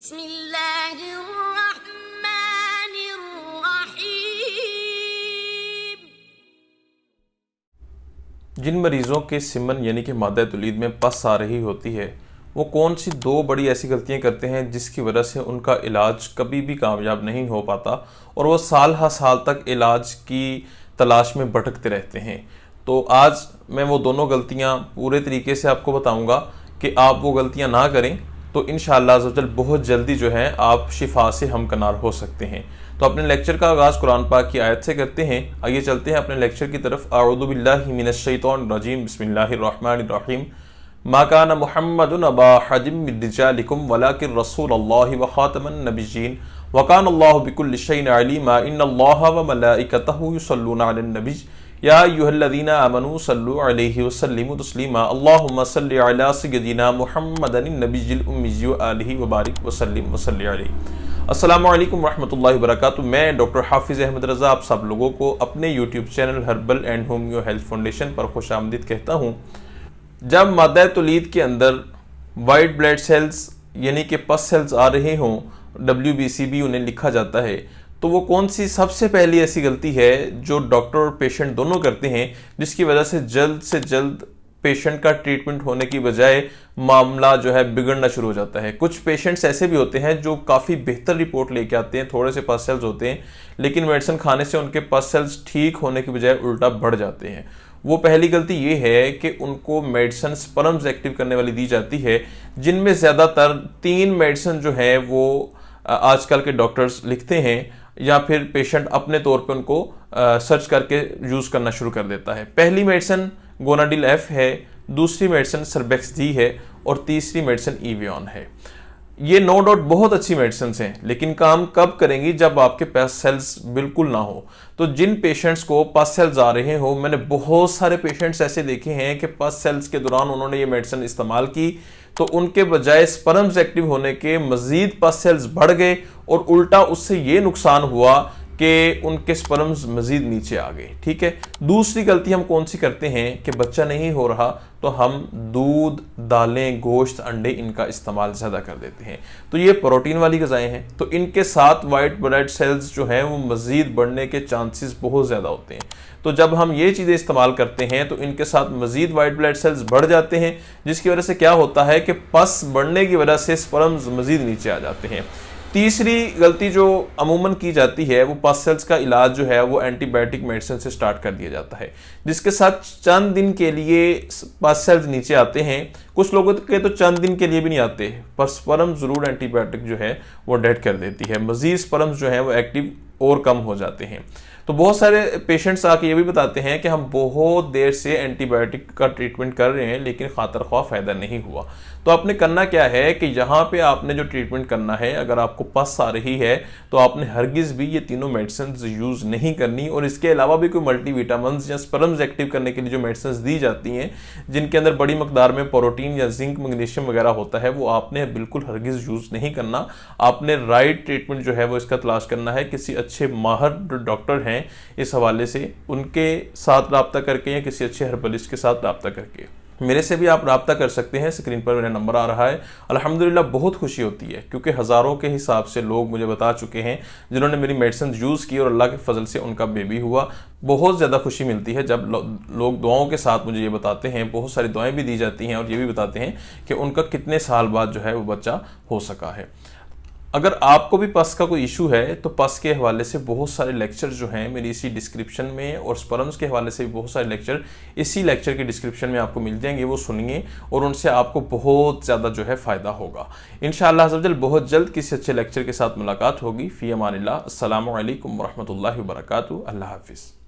बिस्मिल्लाहिर्रहमानिर्रहीम। जिन मरीज़ों के सिमन यानी कि मादा तुलीद में पस आ रही होती है, वो कौन सी दो बड़ी ऐसी गलतियां करते हैं जिसकी वजह से उनका इलाज कभी भी कामयाब नहीं हो पाता और वो साल हर साल तक इलाज की तलाश में भटकते रहते हैं। तो आज मैं वो दोनों गलतियां पूरे तरीके से आपको बताऊंगा कि आप वो गलतियां ना करें तो इंशाअल्लाह अज़्ज़वजल बहुत जल्दी जो है आप शिफा से हमकनार हो सकते हैं। तो अपने लेक्चर का आगाज़ कुरान पाक की आयत से करते हैं। आइए चलते हैं अपने लेक्चर की तरफ। अऊज़ु बिल्लाहि मिनश शैतानिर रजीम, बिस्मिल्लाहिर रहमानिर रहीम। मा काना मुहम्मदुन अबा हदिम मिन रिजालिकुम वलाकिन रसूलुल्लाहि व खातमन नबिय्यीन व काना अल्लाहु बिकुल्लि शैइन अलीमा इन्नल्लाहा व मलाइकतहु युसल्लूना अलन नबी या अय्युहल्लज़ीना आमनू सल्लु अलैहि वसल्लिमु तस्लीमा अल्लाहुम्मा सल्लि अला सय्यिदिना मुहम्मदिन नबिय्यिल उम्मी व आलिहि व बारिक वसल्लिम वसल्लि अलैहि। अस्सलामु अलैकुम रहमतुल्लाहि व बरकातुहू। मैं डॉक्टर हाफिज़ अहमद रज़ा आप सब लोगों को अपने YouTube channel herbal and homeo health foundation पर खुशामदीद कहता हूँ। जब मादा तौलीद के अंदर वाइट ब्लड सेल्स यानी कि पस सेल्स आ रहे हों, WBC उन्हें लिखा जाता है, तो वो कौन सी सबसे पहली ऐसी गलती है जो डॉक्टर और पेशेंट दोनों करते हैं जिसकी वजह से जल्द पेशेंट का ट्रीटमेंट होने की बजाय मामला जो है बिगड़ना शुरू हो जाता है। कुछ पेशेंट्स ऐसे भी होते हैं जो काफ़ी बेहतर रिपोर्ट लेके आते हैं, थोड़े से पस सेल्स होते हैं, लेकिन मेडिसिन खाने से उनके पस सेल्स ठीक होने की बजाय उल्टा बढ़ जाते हैं। वो पहली गलती ये है कि उनको मेडिसिन स्पर्म्स एक्टिव करने वाली दी जाती है, जिनमें ज़्यादातर 3 मेडिसिन जो है वो आजकल के डॉक्टर्स लिखते हैं या फिर पेशेंट अपने तौर पे उनको सर्च करके यूज़ करना शुरू कर देता है। पहली मेडिसिन गोनाडिल एफ है, दूसरी मेडिसिन सर्बेक्स डी है और तीसरी मेडिसिन ईवियन है। ये नो डाउट बहुत अच्छी मेडिसिन हैं, लेकिन काम कब करेंगी जब आपके पस सेल्स बिल्कुल ना हो। तो जिन पेशेंट्स को पस सेल्स आ रहे हो, मैंने बहुत सारे पेशेंट्स ऐसे देखे हैं कि पस सेल्स के दौरान उन्होंने ये मेडिसिन इस्तेमाल की तो उनके बजाय स्पर्म्स एक्टिव होने के मजीद पस सेल्स बढ़ गए और उल्टा उससे ये नुकसान हुआ कि उनके स्पर्म्स मजीद नीचे आ गए। ठीक है। दूसरी गलती हम कौन सी करते हैं कि बच्चा नहीं हो रहा तो हम दूध, दालें, गोश्त, अंडे इनका इस्तेमाल ज़्यादा कर देते हैं। तो ये प्रोटीन वाली ग़िज़ाएं हैं, तो इनके साथ वाइट ब्लड सेल्स जो हैं वो मज़ीद बढ़ने के चांसेस बहुत ज़्यादा होते हैं। तो जब हम ये चीज़ें इस्तेमाल करते हैं तो इनके साथ मज़ीद वाइट ब्लड सेल्स बढ़ जाते हैं, जिसकी वजह से क्या होता है कि पस बढ़ने की वजह से स्पर्म्स मज़ीद नीचे आ जाते हैं। तीसरी गलती जो अमूमन की जाती है वो पस सेल्स का इलाज जो है वो एंटीबायोटिक मेडिसिन से स्टार्ट कर दिया जाता है, जिसके साथ चंद दिन के लिए पस सेल्स नीचे आते हैं। कुछ लोगों के तो चंद दिन के लिए भी नहीं आते, पर स्पर्म ज़रूर एंटीबायोटिक जो है वो डेड कर देती है, मज़ीद स्पर्म्स जो है वो एक्टिव और कम हो जाते हैं। तो बहुत सारे पेशेंट्स आके ये भी बताते हैं कि हम बहुत देर से एंटीबायोटिक का ट्रीटमेंट कर रहे हैं लेकिन खातर ख्वाह फ़ायदा नहीं हुआ। तो आपने करना क्या है कि यहाँ पे आपने जो ट्रीटमेंट करना है, अगर आपको पस आ रही है तो आपने हरगिज़ भी ये तीनों मेडिसिन यूज़ नहीं करनी, और इसके अलावा भी कोई मल्टीविटामिन्स या स्पर्म्स एक्टिव करने के लिए जो मेडिसिन दी जाती हैं जिनके अंदर बड़ी मकदार में प्रोटीन या जिंक, मैग्नीशियम वगैरह होता है, वो आपने बिल्कुल हरगिज़ यूज़ नहीं करना। आपने राइट ट्रीटमेंट जो है वो इसका तलाश करना है, किसी अच्छे माहिर डॉक्टर हैं इस हवाले से उनके साथ रब्ता करके या किसी अच्छे हर्बलिस्ट के साथ रब्ता करके। मेरे से भी आप रब्ता कर सकते हैं, स्क्रीन पर मेरा नंबर आ रहा है। अल्हम्दुलिल्लाह बहुत खुशी होती है क्योंकि हज़ारों के हिसाब से लोग मुझे बता चुके हैं जिन्होंने मेरी मेडिसिन यूज़ की और अल्लाह के फजल से उनका बेबी हुआ। बहुत ज़्यादा खुशी मिलती है जब लोग दुआओं के साथ मुझे ये बताते हैं। बहुत सारी दुआएं भी दी जाती हैं और ये भी बताते हैं कि उनका कितने साल बाद जो है वो बच्चा हो सका है। अगर आपको भी पस का कोई इशू है तो पस के हवाले से बहुत सारे लेक्चर जो हैं मेरी इसी डिस्क्रिप्शन में, और स्पर्म्स के हवाले से भी बहुत सारे लेक्चर इसी लेक्चर के डिस्क्रिप्शन में आपको मिल जाएंगे, वो सुनिए और उनसे आपको बहुत ज़्यादा जो है फ़ायदा होगा। इंशाअल्लाह अज़्ज़वजल बहुत जल्द किसी अच्छे लेक्चर के साथ मुलाकात होगी। फ़ी अमानिल्लाह। अस्सलामु अलैकुम व रहमतुल्लाहि व बरकातुहू। अल्लाह हाफ़िज़।